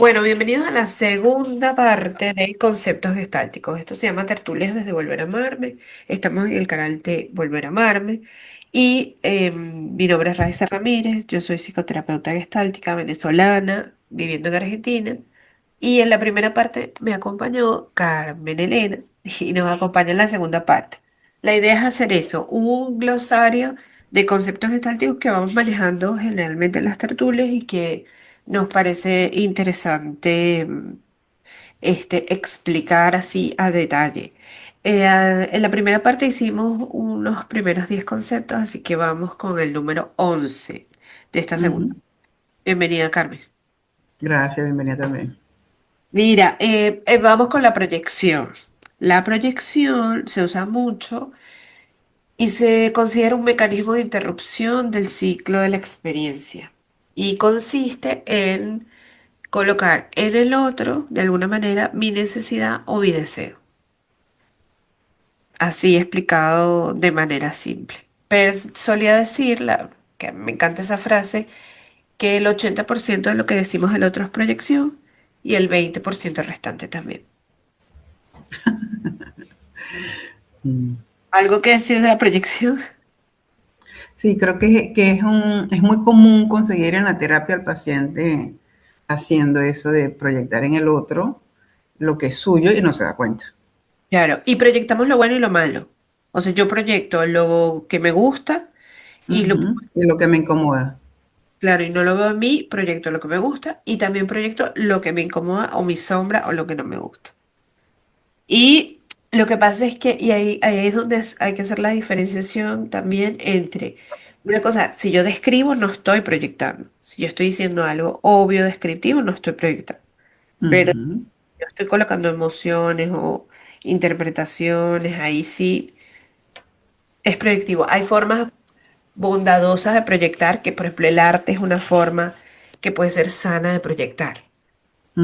Bueno, bienvenidos a la segunda parte de conceptos gestálticos. Esto se llama Tertulias desde Volver a Amarme. Estamos en el canal de Volver a Amarme. Y mi nombre es Raiza Ramírez. Yo soy psicoterapeuta gestáltica venezolana, viviendo en Argentina. Y en la primera parte me acompañó Carmen Elena y nos acompaña en la segunda parte. La idea es hacer eso, un glosario de conceptos gestálticos que vamos manejando generalmente en las tertulias y que nos parece interesante explicar así a detalle. En la primera parte hicimos unos primeros 10 conceptos, así que vamos con el número 11 de esta segunda. Ujú. Bienvenida, Carmen. Gracias, bienvenida también. Mira, vamos con la proyección. La proyección se usa mucho y se considera un mecanismo de interrupción del ciclo de la experiencia y consiste en colocar en el otro, de alguna manera, mi necesidad o mi deseo. Así explicado de manera simple. Pero solía decir, que me encanta esa frase, que el 80% de lo que decimos del otro es proyección y el 20% restante también. Mm. ¿Algo que decir de la proyección? Sí, creo que es muy común conseguir en la terapia al paciente haciendo eso de proyectar en el otro lo que es suyo y no se da cuenta. Claro, y proyectamos lo bueno y lo malo. O sea, yo proyecto lo que me gusta y lo, Ujú. Y lo que me incomoda. claro, y no lo veo en mí, proyecto lo que me gusta y también proyecto lo que me incomoda o mi sombra o lo que no me gusta. Y lo que pasa es que, y ahí es donde hay que hacer la diferenciación también entre una cosa, si yo describo, no estoy proyectando. Si yo estoy diciendo algo obvio, descriptivo, no estoy proyectando. Pero Ujú. yo estoy colocando emociones o interpretaciones, ahí sí es proyectivo. Hay formas bondadosas de proyectar, que por ejemplo el arte es una forma que puede ser sana de proyectar.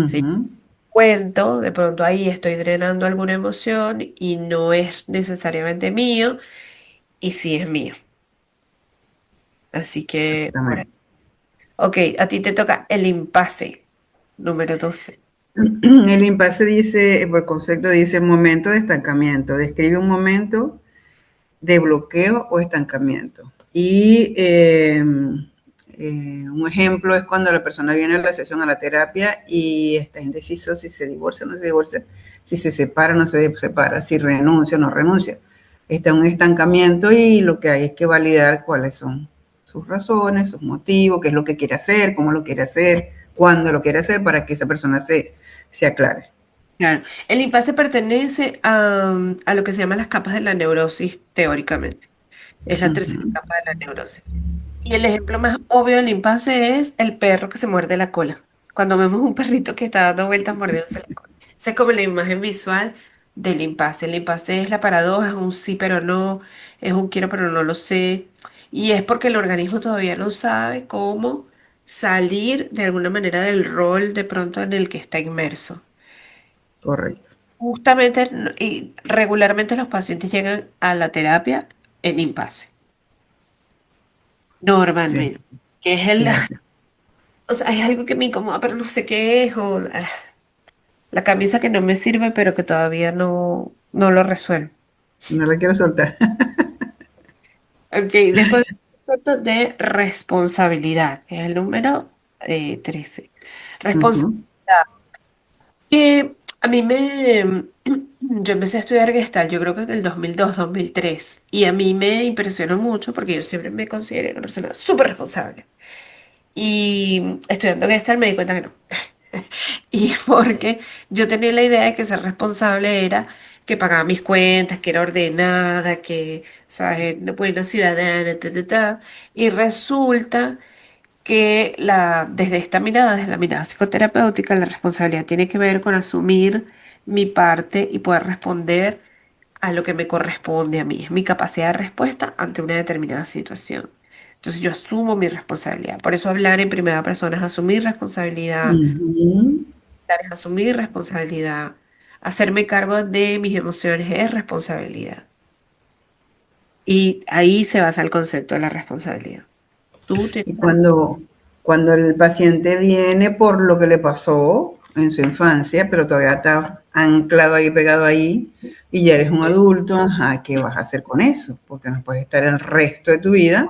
¿Sí? Ujú. Cuento, de pronto ahí estoy drenando alguna emoción y no es necesariamente mío, y sí es mío. Así que, Exactamente. ok, a ti te toca el impasse, número 12. El impasse dice, por concepto dice momento de estancamiento. Describe un momento de bloqueo o estancamiento. Y un ejemplo es cuando la persona viene a la sesión, a la terapia y está indeciso si se divorcia o no se divorcia, si se separa o no se separa, si renuncia o no renuncia. Está en un estancamiento y lo que hay es que validar cuáles son sus razones, sus motivos, qué es lo que quiere hacer, cómo lo quiere hacer, cuándo lo quiere hacer para que esa persona se aclare. Claro, el impasse pertenece a lo que se llama las capas de la neurosis teóricamente. Es la tercera Ujú. capa de la neurosis. Y el ejemplo más obvio del impasse es el perro que se muerde la cola. Cuando vemos un perrito que está dando vueltas mordiéndose la cola. Esa es como la imagen visual del impasse. El impasse es la paradoja, es un sí pero no, es un quiero pero no lo sé. Y es porque el organismo todavía no sabe cómo salir de alguna manera del rol de pronto en el que está inmerso. Correcto. Justamente y regularmente los pacientes llegan a la terapia en impasse, Sí, normalmente, que es sí, el, así. o sea, hay algo que me incomoda, pero no sé qué es, o la camisa que no me sirve, pero que todavía no lo resuelvo. No la quiero soltar. Ok, después el concepto de responsabilidad, que es el número 13. Responsabilidad. Ujú. Que a mí yo empecé a estudiar Gestalt, yo creo que en el 2002, 2003, y a mí me impresionó mucho porque yo siempre me consideré una persona súper responsable. Y estudiando Gestalt me di cuenta que no. Y porque yo tenía la idea de que ser responsable era que pagaba mis cuentas, que era ordenada, que, ¿sabes? Una buena ciudadana, ta, ta, ta. Y resulta que desde esta mirada, desde la mirada psicoterapéutica, la responsabilidad tiene que ver con asumir mi parte y poder responder a lo que me corresponde a mí. Es mi capacidad de respuesta ante una determinada situación. Entonces yo asumo mi responsabilidad. Por eso hablar en primera persona es asumir responsabilidad, Ujú. hablar es asumir responsabilidad, hacerme cargo de mis emociones es responsabilidad. Y ahí se basa el concepto de la responsabilidad. Tú tienes Y cuando, Cuando el paciente viene por lo que le pasó en su infancia, pero todavía está anclado ahí, pegado ahí, y ya eres un adulto, ajá, ¿qué vas a hacer con eso? Porque no puedes estar el resto de tu vida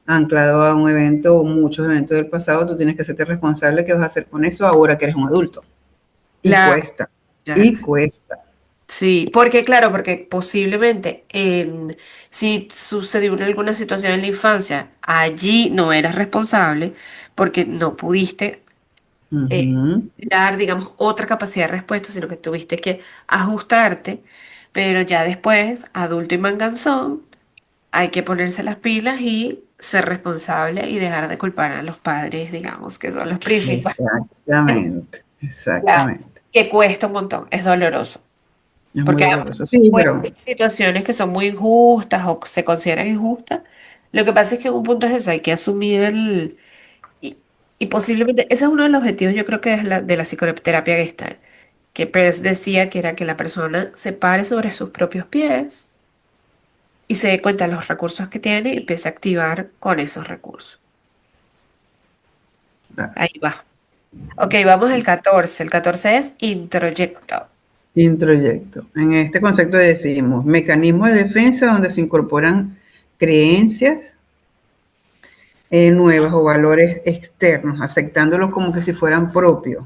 anclado a un evento o muchos eventos del pasado, tú tienes que hacerte responsable de qué vas a hacer con eso ahora que eres un adulto. Y Claro, cuesta, claro. y cuesta. Sí, porque claro, porque posiblemente si sucedió alguna situación en la infancia, allí no eras responsable porque no pudiste eh, Ujú. dar, digamos, otra capacidad de respuesta, sino que tuviste que ajustarte, pero ya después, adulto y manganzón, hay que ponerse las pilas y ser responsable y dejar de culpar a los padres, digamos, que son los principales. Exactamente, Claro. exactamente. Que cuesta un montón, es doloroso. Es muy Porque doloroso. Sí, pues, pero hay situaciones que son muy injustas o que se consideran injustas. Lo que pasa es que en un punto es eso, hay que asumir Y, y posiblemente, ese es uno de los objetivos, yo creo que es de la psicoterapia Gestalt, que Peirce decía que era que la persona se pare sobre sus propios pies y se dé cuenta de los recursos que tiene y empiece a activar con esos recursos. Ahí va. Ok, vamos al sí. 14. El 14 es introyecto. Introyecto. En este concepto decimos mecanismo de defensa donde se incorporan creencias nuevas o valores externos, aceptándolos como que si fueran propios.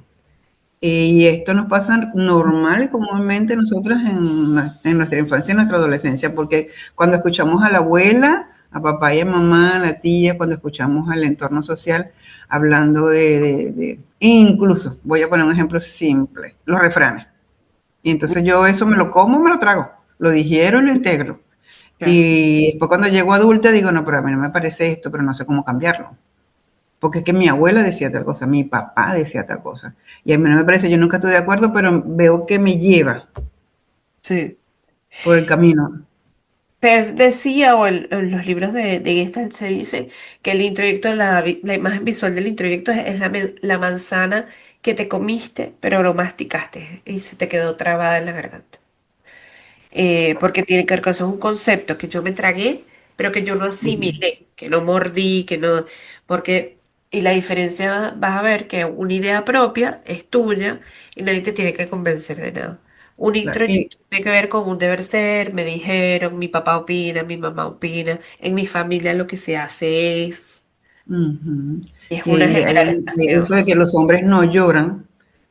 Y esto nos pasa normal y comúnmente nosotros en nuestra infancia y en nuestra adolescencia, porque cuando escuchamos a la abuela, a papá y a mamá, a la tía, cuando escuchamos al entorno social hablando incluso, voy a poner un ejemplo simple, los refranes. Y entonces yo eso me lo como, me lo trago, lo digiero y lo integro. Ya. Y después cuando llego adulta digo, no, pero a mí no me parece esto, pero no sé cómo cambiarlo. Porque es que mi abuela decía tal cosa, mi papá decía tal cosa. Y a mí no me parece, yo nunca estoy de acuerdo, pero veo que me lleva Sí. por el camino. Peirce decía, o en los libros de Gestalt se dice, que el introyecto, la imagen visual del introyecto es la manzana que te comiste, pero lo masticaste y se te quedó trabada en la garganta. Porque tiene que ver con eso, es un concepto que yo me tragué, pero que yo no Ujú. asimilé, que no mordí, que no, porque, y la diferencia vas a ver que una idea propia es tuya y nadie te tiene que convencer de nada. Un Claro, y, introyecto tiene que ver con un deber ser, me dijeron, mi papá opina, mi mamá opina, en mi familia lo que se hace ujú. es una Y generalización. eso de que los hombres no lloran,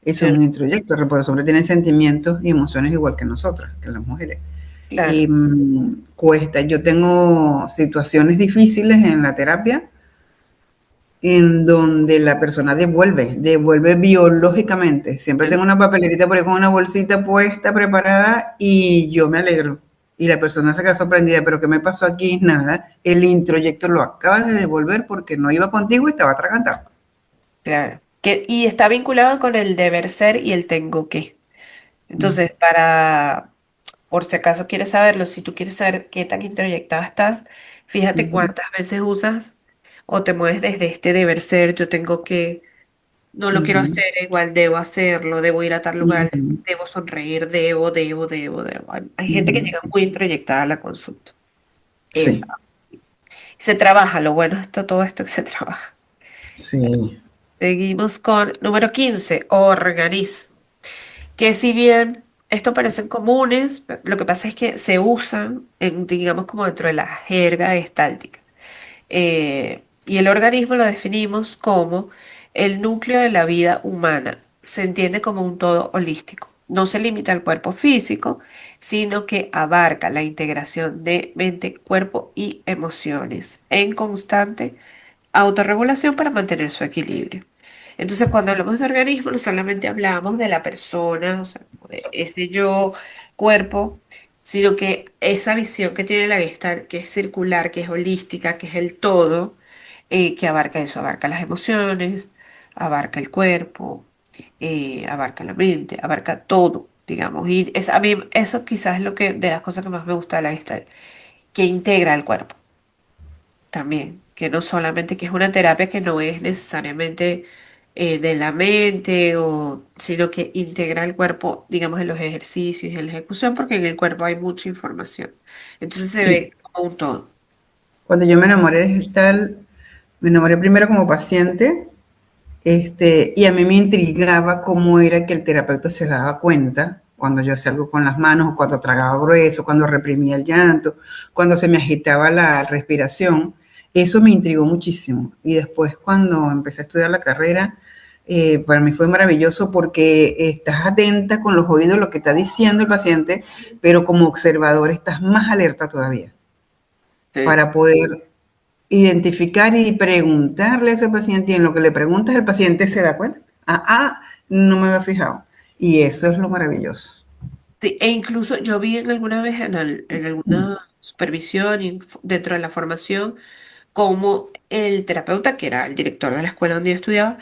eso Sí, es un introyecto, porque los hombres tienen sentimientos y emociones igual que nosotras, que las mujeres. Y claro, cuesta. Yo tengo situaciones difíciles en la terapia en donde la persona devuelve biológicamente. Siempre tengo una papelerita por ahí con una bolsita puesta, preparada, y yo me alegro. Y la persona se queda sorprendida, pero ¿qué me pasó aquí? Nada. El introyecto lo acabas de devolver porque no iba contigo y estaba atragantado. claro. Y está vinculado con el deber ser y el tengo que. Mm, Entonces, por si acaso quieres saberlo, si tú quieres saber qué tan introyectada estás, fíjate ujú, cuántas veces usas o te mueves desde este deber ser, yo tengo que, no lo quiero ujú, hacer, igual debo hacerlo, debo ir a tal lugar, ujú, debo sonreír, debo. Hay gente que ujú. llega muy introyectada a la consulta. Esa. Sí, Se trabaja, lo bueno es todo esto que se trabaja. sí. Seguimos con número 15 organismo. Que si bien estos parecen comunes, lo que pasa es que se usan, digamos, como dentro de la jerga gestáltica. Y el organismo lo definimos como el núcleo de la vida humana. Se entiende como un todo holístico. No se limita al cuerpo físico, sino que abarca la integración de mente, cuerpo y emociones en constante autorregulación para mantener su equilibrio. Entonces, cuando hablamos de organismo, no solamente hablamos de la persona, o sea, como de ese yo, cuerpo, sino que esa visión que tiene la Gestalt, que es circular, que es holística, que es el todo, que abarca eso, abarca las emociones, abarca el cuerpo, abarca la mente, abarca todo, digamos. Y a mí eso quizás es lo que, de las cosas que más me gusta de la Gestalt, que integra el cuerpo también, que no solamente que es una terapia que no es necesariamente de la mente, sino que integra el cuerpo, digamos, en los ejercicios y en la ejecución, porque en el cuerpo hay mucha información. Entonces se Sí. ve como un todo. Cuando yo me enamoré de Gestal, Me enamoré primero como paciente, y a mí me intrigaba cómo era que el terapeuta se daba cuenta cuando yo hacía algo con las manos, o cuando tragaba grueso, cuando reprimía el llanto, cuando se me agitaba la respiración. Eso me intrigó muchísimo. Y después, cuando empecé a estudiar la carrera, para mí fue maravilloso porque estás atenta con los oídos a lo que está diciendo el paciente, pero como observador estás más alerta todavía Sí. para poder identificar y preguntarle a ese paciente, y en lo que le preguntas el paciente se da cuenta. No me había fijado. Y eso es lo maravilloso. Sí, e incluso yo vi en alguna vez en alguna supervisión y dentro de la formación, como el terapeuta, que era el director de la escuela donde yo estudiaba,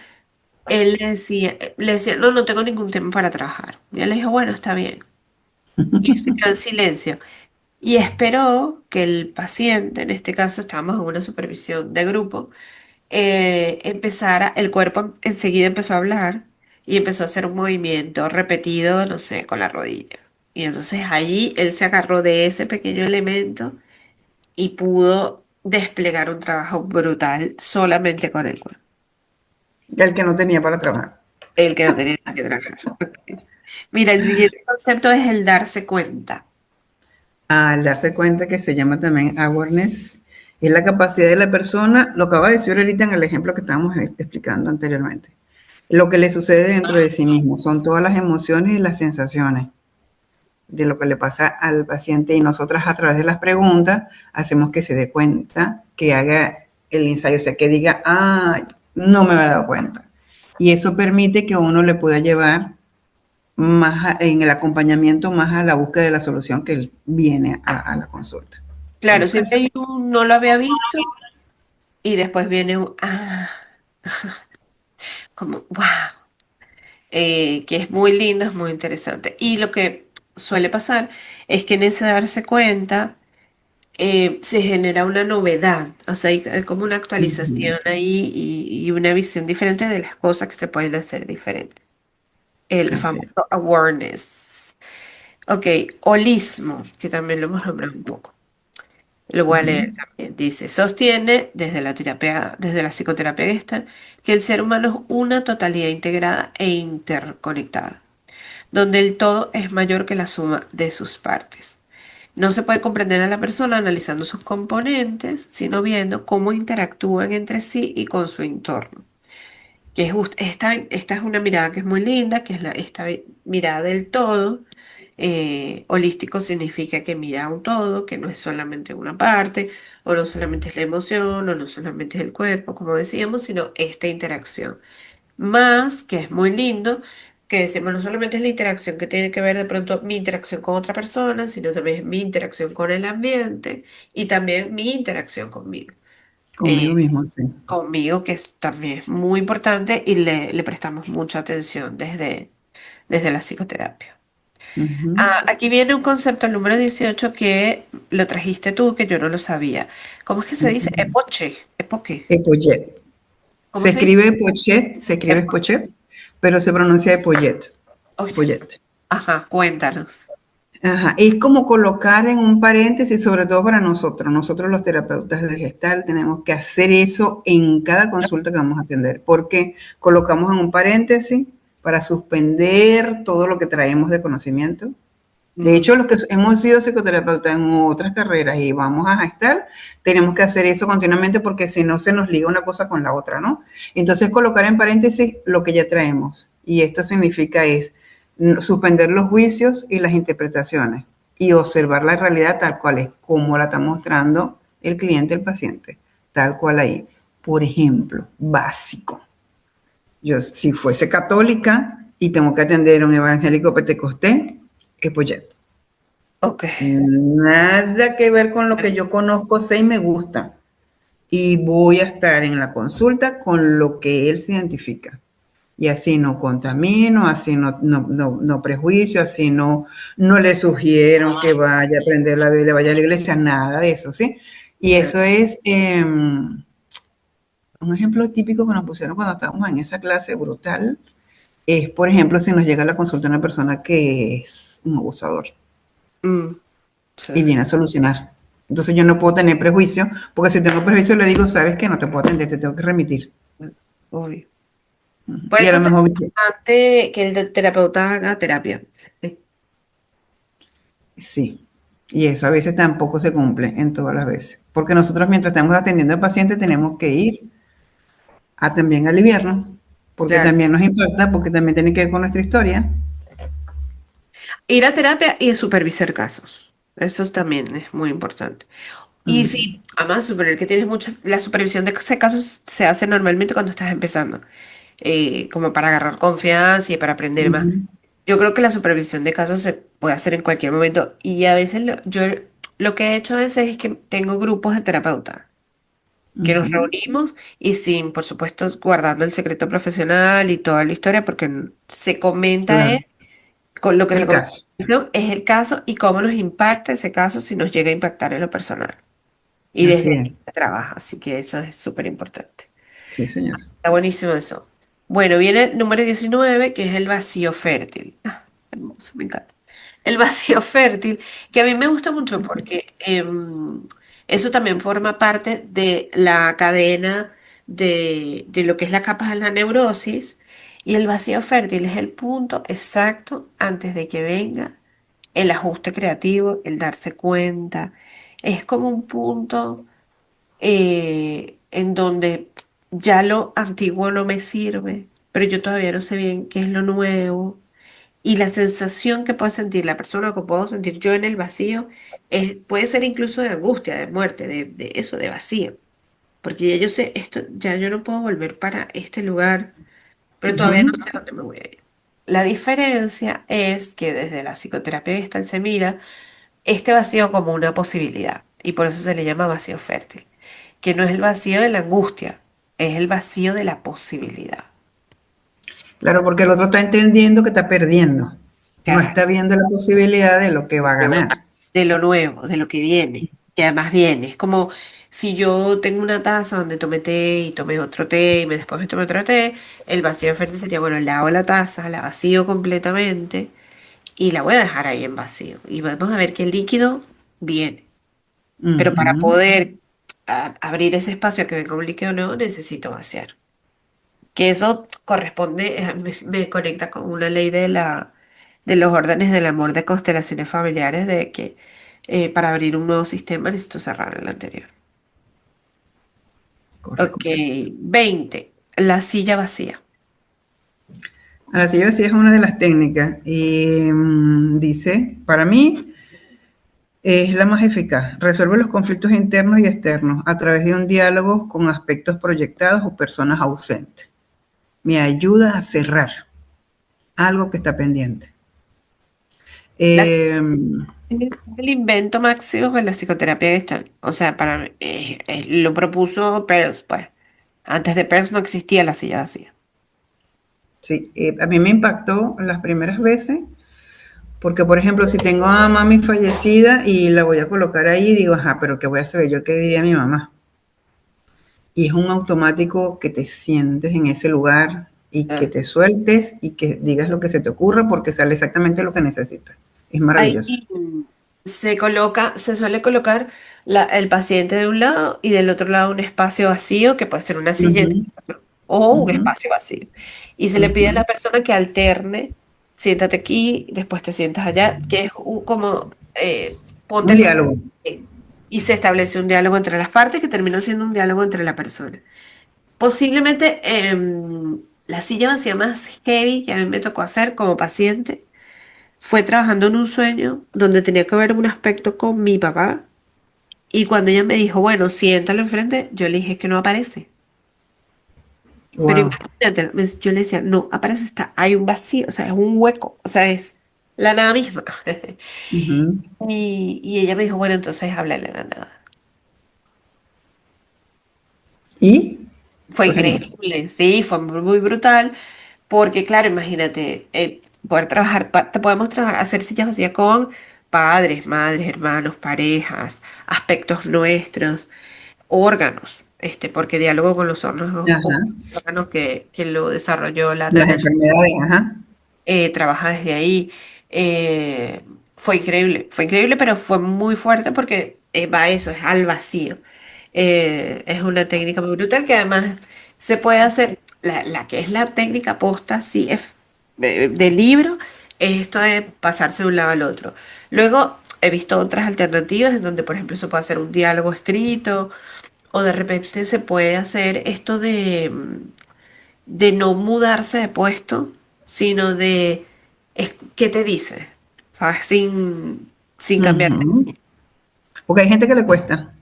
él le decía, no, no tengo ningún tema para trabajar. Y él le dijo, bueno, está bien. Y se quedó en silencio. Y esperó que el paciente, en este caso estábamos en una supervisión de grupo, empezara, el cuerpo enseguida empezó a hablar y empezó a hacer un movimiento repetido, no sé, con la rodilla. Y entonces allí él se agarró de ese pequeño elemento y pudo desplegar un trabajo brutal solamente con el cuerpo, El que no tenía para trabajar. el que no tenía nada que trabajar. Ok. Mira, el siguiente concepto es el darse cuenta. Al darse cuenta, que se llama también awareness, es la capacidad de la persona, lo acaba de decir ahorita en el ejemplo que estábamos explicando anteriormente, lo que le sucede dentro de sí mismo, son todas las emociones y las sensaciones de lo que le pasa al paciente, y nosotras a través de las preguntas hacemos que se dé cuenta, que haga el ensayo, o sea, que diga, no me había dado cuenta. Y eso permite que uno le pueda llevar en el acompañamiento más a la búsqueda de la solución que él viene a la consulta a Claro, siempre buscarse. hay un no lo había visto y después viene un como wow, que es muy lindo, es muy interesante. Y lo que suele pasar es que en ese darse cuenta se genera una novedad, o sea, hay como una Ujú. actualización ahí y una visión diferente de las cosas que se pueden hacer diferentes. El Así es. famoso awareness. Ok, holismo, que también lo hemos nombrado un poco. Lo voy a leer Ujú. también. Dice, sostiene desde la psicoterapia Gestalt, que el ser humano es una totalidad integrada e interconectada, donde el todo es mayor que la suma de sus partes. No se puede comprender a la persona analizando sus componentes, sino viendo cómo interactúan entre sí y con su entorno. Que es esta es una mirada que es muy linda, que es esta mirada del todo. Holístico significa que mira un todo, que no es solamente una parte, o no solamente es la emoción, o no solamente es el cuerpo, como decíamos, sino esta interacción. Más, que es muy lindo, que decimos, no solamente es la interacción que tiene que ver de pronto mi interacción con otra persona, sino también es mi interacción con el ambiente y también mi interacción conmigo. Conmigo Eh, mismo, sí. conmigo, que también es muy importante y le prestamos mucha atención desde la psicoterapia. Ujú. Aquí viene un concepto, el número 18 que lo trajiste tú, que yo no lo sabía. ¿Cómo es que se dice? Ujú. Epoche, epoque. Epollet. ¿Cómo Se se dice? escribe Pochet, se escribe Epo- Pochet, pero se pronuncia Epollet. Oye, Epollet. ajá, cuéntanos. Ajá, es como colocar en un paréntesis, sobre todo para nosotros los terapeutas de Gestalt, tenemos que hacer eso en cada consulta que vamos a atender, porque colocamos en un paréntesis para suspender todo lo que traemos de conocimiento. De Mm, hecho, los que hemos sido psicoterapeutas en otras carreras y vamos a Gestalt, tenemos que hacer eso continuamente, porque si no se nos liga una cosa con la otra, ¿no? Entonces, colocar en paréntesis lo que ya traemos. Y esto significa suspender los juicios y las interpretaciones y observar la realidad tal cual es, como la está mostrando el cliente, el paciente, tal cual ahí. Por ejemplo, básico. Yo, si fuese católica y tengo que atender a un evangélico pentecostés, pues ya, ok. nada que ver con lo que yo conozco, sé y me gusta. Y voy a estar en la consulta con lo que él se identifica. Y así no contamino, así no prejuicio, así no le sugiero que vaya a aprender la Biblia, vaya a la iglesia, nada de eso, ¿sí? Y Claro. eso es un ejemplo típico que nos pusieron cuando estábamos en esa clase brutal. Es, por ejemplo, si nos llega a la consulta una persona que es un abusador Mm, sí. y viene a solucionar. Entonces yo no puedo tener prejuicio, porque si tengo prejuicio le digo, sabes que no te puedo atender, te tengo que remitir. obvio. Por Y a eso lo es tan mejor, importante que el terapeuta haga terapia. sí. Y eso a veces tampoco se cumple en todas las veces. Porque nosotros mientras estamos atendiendo al paciente tenemos que ir a también aliviarnos, porque Claro. también nos impacta, porque también tiene que ver con nuestra historia. Ir a terapia y supervisar casos. Eso también es muy importante. Y Ujú, sí, además, suponer que tienes mucha. La supervisión de ese casos se hace normalmente cuando estás empezando, como para agarrar confianza y para aprender más. ujú, Yo creo que la supervisión de casos se puede hacer en cualquier momento y a veces yo lo que he hecho a veces es que tengo grupos de terapeutas que nos ujú. reunimos y sin, por supuesto, guardando el secreto profesional y toda la historia porque se comenta Claro. con lo que se El comenta, caso. ¿no? Es el caso y cómo nos impacta ese caso si nos llega a impactar en lo personal. Y desde Así es. ahí se trabaja, así que eso es súper importante. Sí, señor. Está buenísimo eso. Bueno, viene el número 19 que es el vacío fértil. Ah, hermoso, me encanta. El vacío fértil, que a mí me gusta mucho porque eso también forma parte de la cadena de lo que es la capa de la neurosis. Y el vacío fértil es el punto exacto antes de que venga el ajuste creativo, el darse cuenta. Es como un punto en donde ya lo antiguo no me sirve, pero yo todavía no sé bien qué es lo nuevo. Y la sensación que puede sentir la persona, o que puedo sentir yo en el vacío, puede ser incluso de angustia, de muerte, de eso, de vacío. Porque ya yo sé, esto, ya yo no puedo volver para este lugar, pero todavía no Ujú. sé dónde me voy a ir. La diferencia es que desde la psicoterapia gestal se mira este vacío como una posibilidad y por eso se le llama vacío fértil, que no es el vacío de la angustia, es el vacío de la posibilidad. Claro, porque el otro está entendiendo que está perdiendo. No Claro, está viendo la posibilidad de lo que va a ganar. de lo nuevo, de lo que viene, que además viene. Es como si yo tengo una taza donde tomé té y tomé otro té y después me tomé otro té, el vacío fértil sería, bueno, lavo la taza, la vacío completamente y la voy a dejar ahí en vacío. Y vamos a ver que el líquido viene. Pero para Ujú. poder abrir ese espacio a que venga un líquido nuevo, necesito vaciar. Que eso corresponde, me conecta con una ley de los órdenes del amor de constelaciones familiares, de que para abrir un nuevo sistema necesito cerrar el anterior. Ok, Correcto. 20 la silla vacía. Ahora sí, sí es una de las técnicas y dice, para mí es la más eficaz. Resuelve los conflictos internos y externos a través de un diálogo con aspectos proyectados o personas ausentes. Me ayuda a cerrar algo que está pendiente. La Eh, silla es el invento máximo de la psicoterapia gestal. O sea, para mí, lo propuso Peirce, pues. Antes de Peirce no existía la silla vacía. sí, a mí me impactó las primeras veces porque, por ejemplo, si tengo a mami fallecida y la voy a colocar ahí, digo, ajá, pero ¿qué voy a hacer yo? ¿Qué diría mi mamá? Y es un automático que te sientes en ese lugar y que te sueltes y que digas lo que se te ocurra porque sale exactamente lo que necesitas. Es Ahí maravilloso. se suele colocar el paciente de un lado y del otro lado un espacio vacío, que puede ser una silla en el Ujú, centro, o un ujú, espacio vacío. Y se le pide a la ujú. persona que alterne, siéntate aquí, después te sientas allá, que es como ponte Un el diálogo. y se establece un diálogo entre las partes que termina siendo un diálogo entre la persona. Posiblemente la silla vacía más heavy que a mí me tocó hacer como paciente fue trabajando en un sueño donde tenía que ver un aspecto con mi papá y cuando ella me dijo, bueno, siéntalo enfrente, yo le dije que no aparece. Pero Wow. imagínate, yo le decía, no, aparece, está, hay un vacío, o sea, es un hueco, o sea, es la nada misma. Ujú. Y ella me dijo, bueno, entonces háblale a la nada. Y Fue fue genial. increíble, sí, fue muy brutal, porque claro, imagínate, poder trabajar, podemos trabajar, hacer sillas vacías con padres, madres, hermanos, parejas, aspectos nuestros, órganos, porque diálogo con los órganos, Ajá. órganos que lo desarrolló la Las nana, enfermedades, ajá. trabaja desde ahí. Fue increíble, pero fue muy fuerte porque va eso, es al vacío. Es una técnica muy brutal que además se puede hacer, la que es la técnica posta, sí, es de libro, es esto de pasarse de un lado al otro. Luego he visto otras alternativas en donde, por ejemplo, se puede hacer un diálogo escrito o de repente se puede hacer esto de no mudarse de puesto, sino de qué te dice, ¿sabes? Sin cambiar. Ujú. Porque hay gente que le cuesta.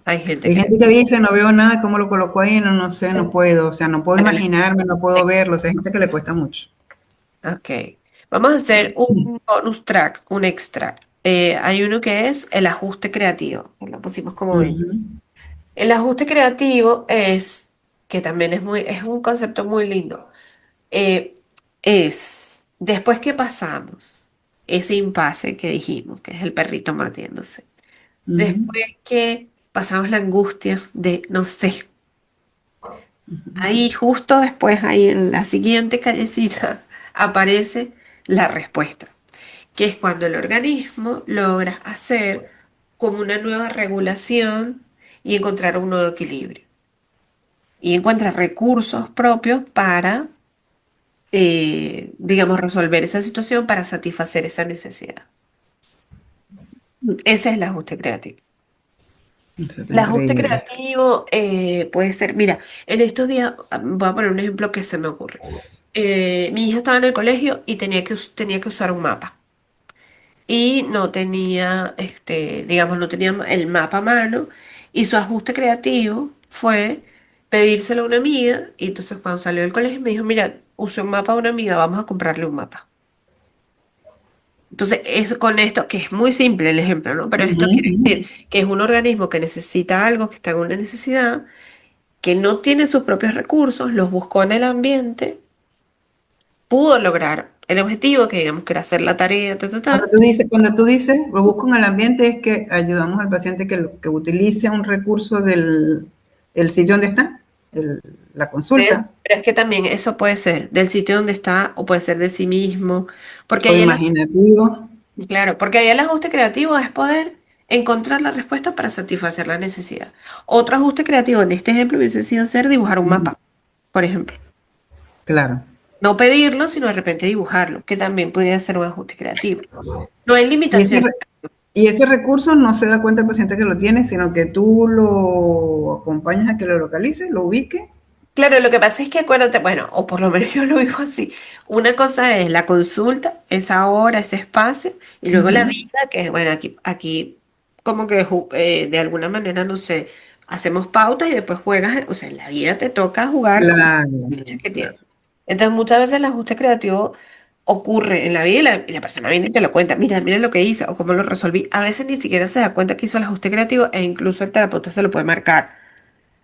Hay gente Hay que gente le... que dice, no veo nada, cómo lo colocó ahí, no, no sé, no puedo, o sea, no puedo Bueno, imaginarme, no puedo verlo, o sea, hay gente que le cuesta mucho. ok. Vamos a hacer un bonus track, un extra. Hay uno que es el ajuste creativo, que lo pusimos como 20. Ujú, El ajuste creativo es, que también es un concepto muy lindo. eh, es después que pasamos ese impasse que dijimos, que es el perrito mordiéndose, ujú, después que pasamos la angustia de no sé, ahí justo después, ahí en la siguiente callecita, aparece la respuesta, que es cuando el organismo logra hacer como una nueva regulación y encontrar un nuevo equilibrio. Y encuentra recursos propios para digamos, resolver esa situación para satisfacer esa necesidad. Ese es el ajuste creativo. eso está El ajuste increíble. creativo puede ser, mira, en estos días, voy a poner un ejemplo que se me ocurre. Mi hija estaba en el colegio y tenía que usar un mapa. Y no tenía, digamos, no tenía el mapa a mano. Y su ajuste creativo fue pedírselo a una amiga. Y entonces cuando salió del colegio me dijo, mira, usé un mapa a una amiga, vamos a comprarle un mapa. Entonces, es con esto, que es muy simple el ejemplo, ¿no? Pero Ujú, esto quiere ujú. decir que es un organismo que necesita algo, que está en una necesidad, que no tiene sus propios recursos, los buscó en el ambiente, pudo lograr el objetivo, que digamos que era hacer la tarea, ta, ta, ta. Cuando tú dices, lo busco en el ambiente, es que ayudamos al paciente que utilice un recurso el sitio donde está, la consulta, Pero es que también eso puede ser del sitio donde está o puede ser de sí mismo, porque o ahí imaginativo. claro, porque ahí el ajuste creativo es poder encontrar la respuesta para satisfacer la necesidad. Otro ajuste creativo en este ejemplo hubiese sido hacer dibujar un Ujú, mapa, por ejemplo. claro. No pedirlo, sino de repente dibujarlo, que también podría ser un ajuste creativo. No hay Y ese, limitación. y ese recurso no se da cuenta el paciente que lo tiene, sino que tú lo acompañas a que lo localice, lo ubique. Claro, lo que pasa es que acuérdate, bueno, o por lo menos yo lo vivo así. Una cosa es la consulta, esa hora, ese espacio, y luego la Ujú. vida, que es, bueno, aquí como que de alguna manera, no sé, hacemos pautas y después juegas, o sea, en la vida te toca jugar con Claro, las que claro. tienes. Entonces muchas veces el ajuste creativo ocurre en la vida y la persona viene y te lo cuenta, mira, mira lo que hice o cómo lo resolví. A veces ni siquiera se da cuenta que hizo el ajuste creativo e incluso el terapeuta se lo puede marcar.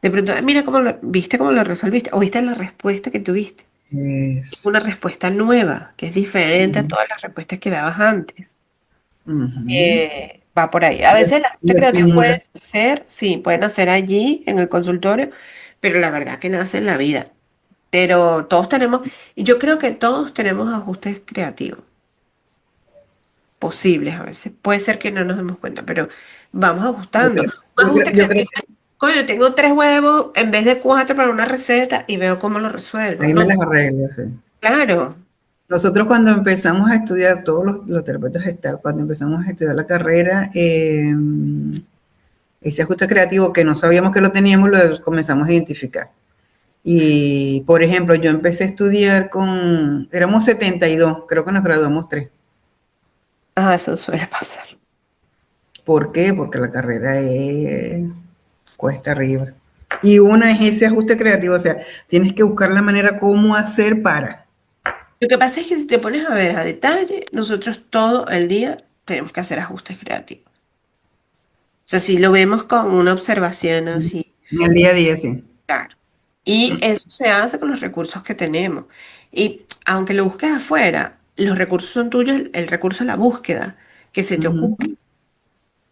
De pronto, mira viste cómo lo resolviste o viste la respuesta que tuviste. Eso. Una respuesta nueva, que es diferente a Ujú, todas las respuestas que dabas antes. ujú. Va por ahí. A veces el ajuste Lo creativo estimula. puede ser, sí, puede nacer allí en el consultorio, pero la verdad que nace en la vida. Pero todos tenemos, y yo creo que todos tenemos ajustes creativos posibles a veces. Puede ser que no nos demos cuenta, pero vamos Yo ajustando. creo, Un ajuste yo creo creativo que es, coño, tengo 3 huevos en vez de 4 para una receta y veo cómo lo resuelvo. ahí me No, las arreglo, sí. claro. Nosotros cuando empezamos a estudiar, todos los terapeutas gestal, cuando empezamos a estudiar la carrera, ese ajuste creativo que no sabíamos que lo teníamos, lo comenzamos a identificar. Y, por ejemplo, yo empecé a estudiar éramos 72, creo que nos graduamos 3. Ah, eso suele pasar. ¿Por qué? Porque la carrera cuesta arriba. Y una es ese ajuste creativo, o sea, tienes que buscar la manera cómo hacer para. Lo que pasa es que si te pones a ver a detalle, nosotros todo el día tenemos que hacer ajustes creativos. O sea, si lo vemos con una observación así, En el día a día, sí. claro. Y eso se hace con los recursos que tenemos. Y aunque lo busques afuera, los recursos son tuyos, el recurso es la búsqueda que se te ocurre. Ujú.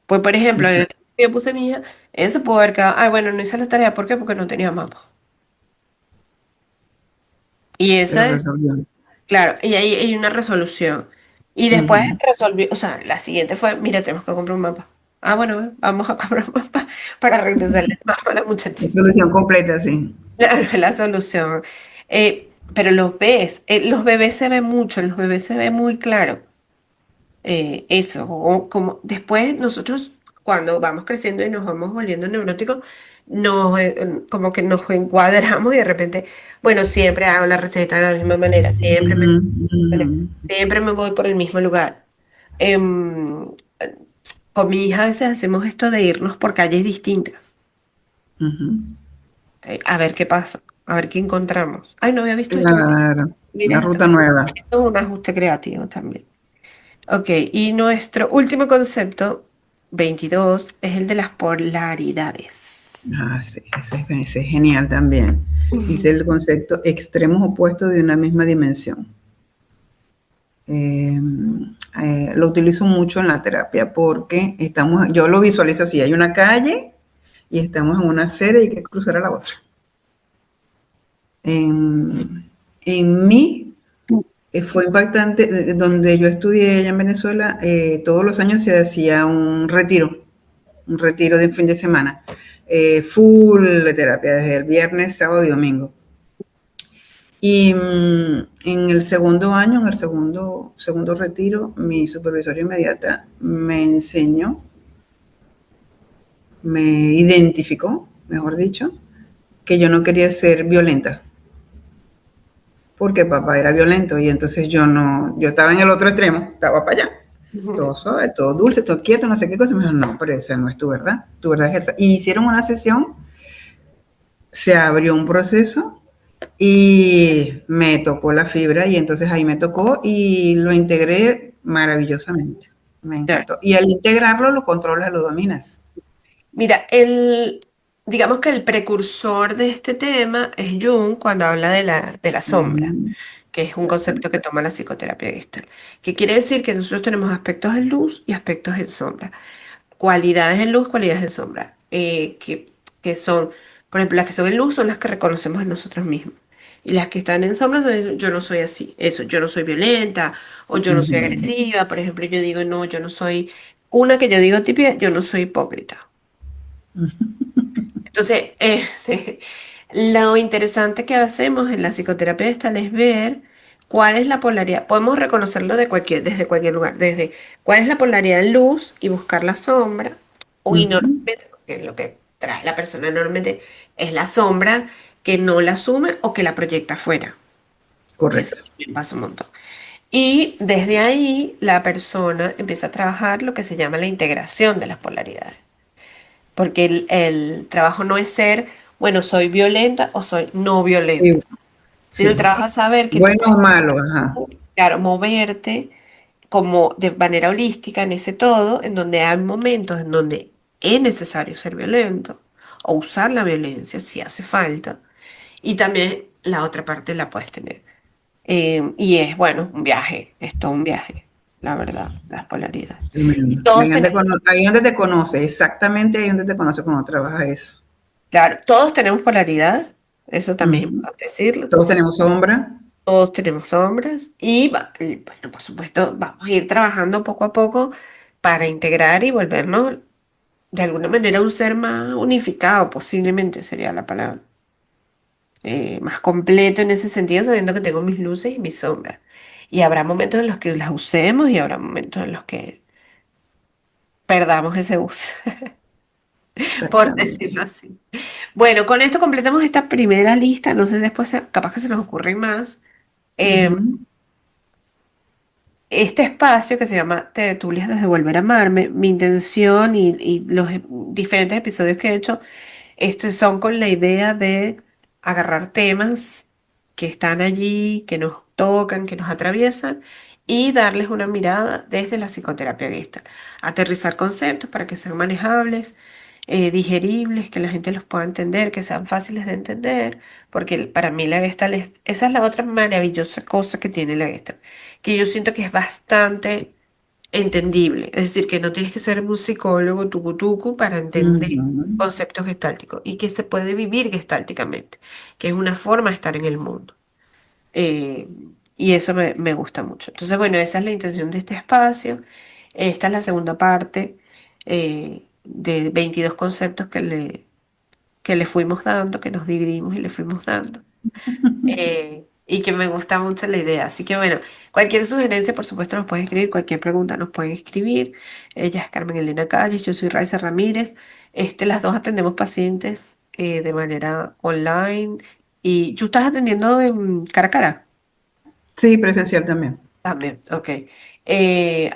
Pues, por ejemplo, en el Exacto. que yo puse mi hija, ella se pudo haber quedado, ay, bueno, no hice la tarea, ¿por qué? Porque no tenía mapa. Y Pero esa es, resolvió. claro, y ahí hay una resolución. Y después Ujú. resolví, o sea, la siguiente fue, mira, tenemos que comprar un mapa. Ah, bueno, vamos a comprar más para regresarle más a la La muchachita. solución completa, sí. Claro, es la solución. Pero los bebés se ven mucho, los bebés se ven muy claro. Eso, o como después nosotros cuando vamos creciendo y nos vamos volviendo neuróticos, como que nos encuadramos y de repente, bueno, siempre hago la receta de la misma manera, Ujú, ujú, siempre me voy por el mismo lugar. Em, con mi hija a veces hacemos esto de irnos por calles distintas, ujú. a ver qué pasa, a ver qué encontramos. Ay, no había visto esto, Claro, mira una esto, ruta nueva. esto es un ajuste creativo también. Ok, y nuestro último concepto, 22, es el de las polaridades. Ah, sí, ese es genial también. Dice Ujú. el concepto extremos opuestos de una misma dimensión. Eh, lo utilizo mucho en la terapia porque yo lo visualizo así, hay una calle y estamos en una acera y hay que cruzar a la otra. En mí fue impactante, donde yo estudié allá en Venezuela, todos los años se hacía un retiro de un fin de semana, full de terapia, desde el viernes, sábado y domingo. Y en el segundo año, en el segundo retiro, mi supervisora inmediata me enseñó, me identificó, mejor dicho, que yo no quería ser violenta, porque papá era violento y entonces yo no, yo estaba en el otro extremo, estaba para allá, todo Ujú. suave, todo dulce, todo quieto, no sé qué cosa. Y me dijeron, no, pero esa no es tu verdad es esa. Y hicieron una sesión, se abrió un proceso y me tocó la fibra y entonces ahí me tocó y lo integré maravillosamente. Me Ya. encantó. Y al integrarlo lo controlas, lo dominas. Mira, digamos que el precursor de este tema es Jung cuando habla de la sombra, Mm, que es un concepto exactamente. que toma la psicoterapia Gestalt, que quiere decir que nosotros tenemos aspectos en luz y aspectos en sombra. Cualidades en luz, cualidades en sombra, que son, por ejemplo, las que son en luz son las que reconocemos en nosotros mismos. Y las que están en sombra son eso, yo no soy así, eso, yo no soy violenta o yo no soy Ujú. agresiva. Por ejemplo, yo digo, no, yo no soy, una que yo digo típica, yo no soy hipócrita. Entonces, lo interesante que hacemos en la psicoterapia gestal es ver cuál es la polaridad. Podemos reconocerlo desde cualquier lugar, desde cuál es la polaridad en luz y buscar la sombra, o y Ujú. normalmente, porque lo que trae la persona normalmente es la sombra que no la asume o que la proyecta afuera, que eso Correcto. también pasa un montón. Y desde ahí la persona empieza a trabajar lo que se llama la integración de las polaridades. Porque el trabajo no es ser, bueno, soy violenta o soy no Sí, violenta, sino el sí. trabajo es saber que tú Bueno puedes, o malo, ajá. claro, moverte como de manera holística en ese todo, en donde hay momentos en donde es necesario ser violento o usar la violencia si hace falta, y también la otra parte la puedes tener. Y es, bueno, un viaje, es todo un viaje, la verdad, las polaridades. Y Tremendo. todos tenemos, Ahí donde te conoce, exactamente ahí donde te conoce cuando trabajas eso. claro, todos tenemos polaridad, eso también es Ujú. importante decirlo. Todos tenemos sombra. Todos tenemos sombras y, bueno, por supuesto, vamos a ir trabajando poco a poco para integrar y volvernos de alguna manera un ser más unificado, posiblemente sería la palabra. Más completo en ese sentido, sabiendo que tengo mis luces y mis sombras. Y habrá momentos en los que las usemos y habrá momentos en los que perdamos ese uso, por Exactamente. decirlo así. Bueno, con esto completamos esta primera lista. No sé, después capaz que se nos ocurren más. Em, Ujú. Este espacio que se llama Tertulias desde Volver a Amarme, mi intención y los diferentes episodios que he hecho, estos son con la idea de agarrar temas que están allí, que nos tocan, que nos atraviesan y darles una mirada desde la psicoterapia Gestalt. Aterrizar conceptos para que sean manejables, digeribles, que la gente los pueda entender, que sean fáciles de entender, porque para mí la Gestalt esa es la otra maravillosa cosa que tiene la Gestalt, que yo siento que es bastante entendible. Es decir, que no tienes que ser un psicólogo tucutucu para entender Ujú. conceptos gestálticos y que se puede vivir gestálticamente, que es una forma de estar en el mundo. Eh, y eso me gusta mucho. Entonces, bueno, esa es la intención de este espacio. Esta es la segunda parte. de 22 conceptos que le fuimos dando, que nos dividimos y le fuimos dando. Y que me gusta mucho la idea. Así que bueno, cualquier sugerencia, por supuesto, nos pueden escribir, cualquier pregunta nos pueden escribir. Ella es Carmen Elena Calles, yo soy Raiza Ramírez. Las dos atendemos pacientes de manera online. Y tú estás atendiendo en cara a cara Sí, presencial también. también, ok.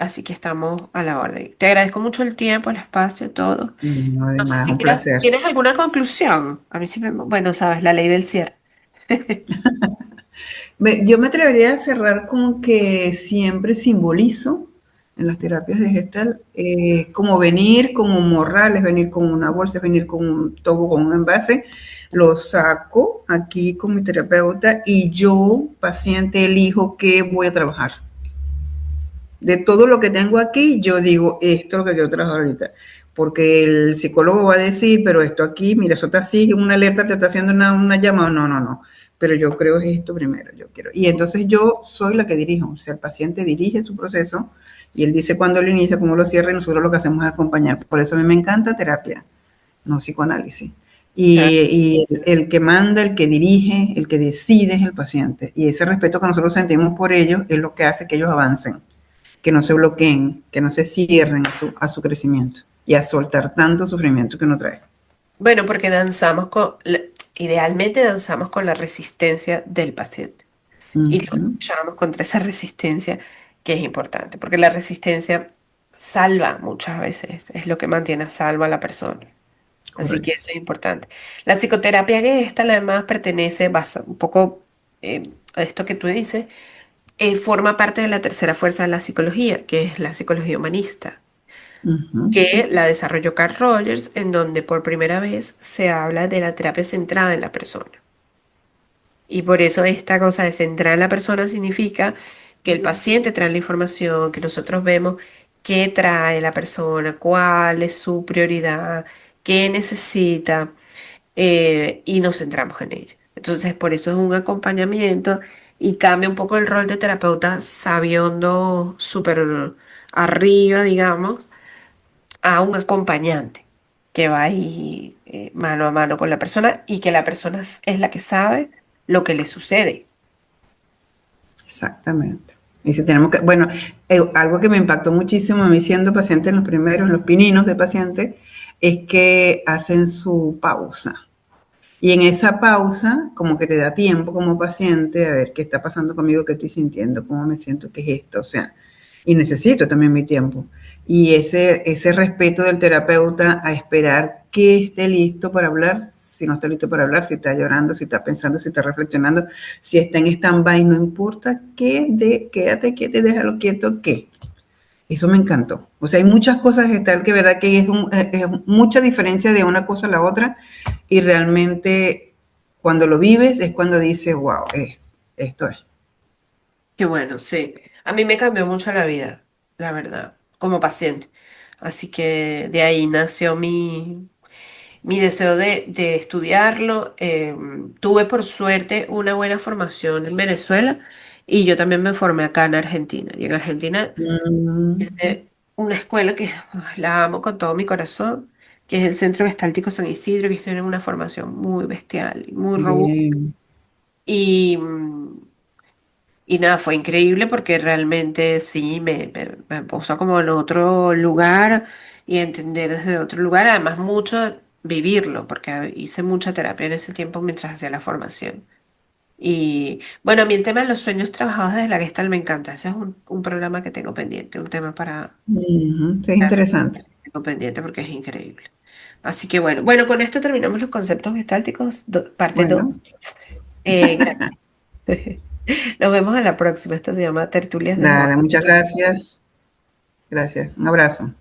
Así que estamos a la orden. Te agradezco mucho el tiempo, el espacio, todo. No, No sé además, si un placer. tienes alguna conclusión. A mí siempre, bueno, sabes, la ley del cierre. Yo me atrevería a cerrar con que siempre simbolizo en las terapias de Gestalt, como venir como morrales, venir con una bolsa, venir con un tobo, con un envase, lo saco aquí con mi terapeuta y yo, paciente, elijo qué voy a trabajar. De todo lo que tengo aquí, yo digo, esto es lo que quiero trabajar ahorita. Porque el psicólogo va a decir, pero esto aquí, mira, eso está así, una alerta te está haciendo una llamada. No, no, no. Pero yo creo es esto primero, yo quiero. Y entonces yo soy la que dirijo. O sea, el paciente dirige su proceso y él dice cuándo lo inicia, cómo lo cierra y nosotros lo que hacemos es acompañar. Por eso a mí me encanta terapia, no psicoanálisis. Y el que manda, el que dirige, el que decide es el paciente. Y ese respeto que nosotros sentimos por ellos es lo que hace que ellos avancen, que no se bloqueen, que no se cierren a su crecimiento y a soltar tanto sufrimiento que uno trae. Bueno, porque idealmente danzamos con la resistencia del paciente y lo Ujú. luchamos contra esa resistencia que es importante, porque la resistencia salva muchas veces, es lo que mantiene a salvo a la persona. Así que Correcto. eso es importante. La psicoterapia Gestalt además pertenece un poco a esto que tú dices, forma parte de la tercera fuerza de la psicología, que es la psicología humanista, Ujú. que la desarrolló Carl Rogers, en donde por primera vez se habla de la terapia centrada en la persona. Y por eso esta cosa de centrar en la persona significa que el paciente trae la información, que nosotros vemos qué trae la persona, cuál es su prioridad, qué necesita, y nos centramos en ella. Entonces, por eso es un acompañamiento y cambia un poco el rol de terapeuta sabiondo súper arriba, digamos, a un acompañante que va ahí mano a mano con la persona y que la persona es la que sabe lo que le sucede. Exactamente. Y si tenemos que, bueno, algo que me impactó muchísimo a mí siendo paciente en los primeros, los pininos de paciente, es que hacen su pausa. Y en esa pausa, como que te da tiempo como paciente a ver qué está pasando conmigo, qué estoy sintiendo, cómo me siento, qué es esto, o sea, y necesito también mi tiempo. Y ese respeto del terapeuta a esperar que esté listo para hablar, si no está listo para hablar, si está llorando, si está pensando, si está reflexionando, si está en stand-by, no importa, quédate quieto, déjalo quieto, ¿qué? Eso me encantó. O sea, hay muchas cosas de tal que verdad que es mucha diferencia de una cosa a la otra y realmente cuando lo vives es cuando dices, wow, esto es. Qué bueno, sí. A mí me cambió mucho la vida, la verdad, como paciente. Así que de ahí nació mi deseo de estudiarlo. Tuve por suerte una buena formación en Venezuela y yo también me formé acá en Argentina. Y en Argentina Mm, hice una escuela que la amo con todo mi corazón, que es el Centro Gestáltico San Isidro, que tiene una formación muy bestial y muy robusta. bien, Y, y nada, fue increíble porque realmente sí, me puso como en otro lugar y entender desde otro lugar, además mucho vivirlo, porque hice mucha terapia en ese tiempo mientras hacía la formación. Y bueno, a mí el tema de los sueños trabajados desde la Gestalt me encanta, ese es un programa que tengo pendiente, un tema sí, es interesante. tengo pendiente porque es increíble. Así que bueno, con esto terminamos los conceptos gestálticos, parte 2. Bueno, Gracias. Nos vemos a la próxima. Esto se llama Tertulias de dale, Joan. muchas gracias. Gracias. Un abrazo.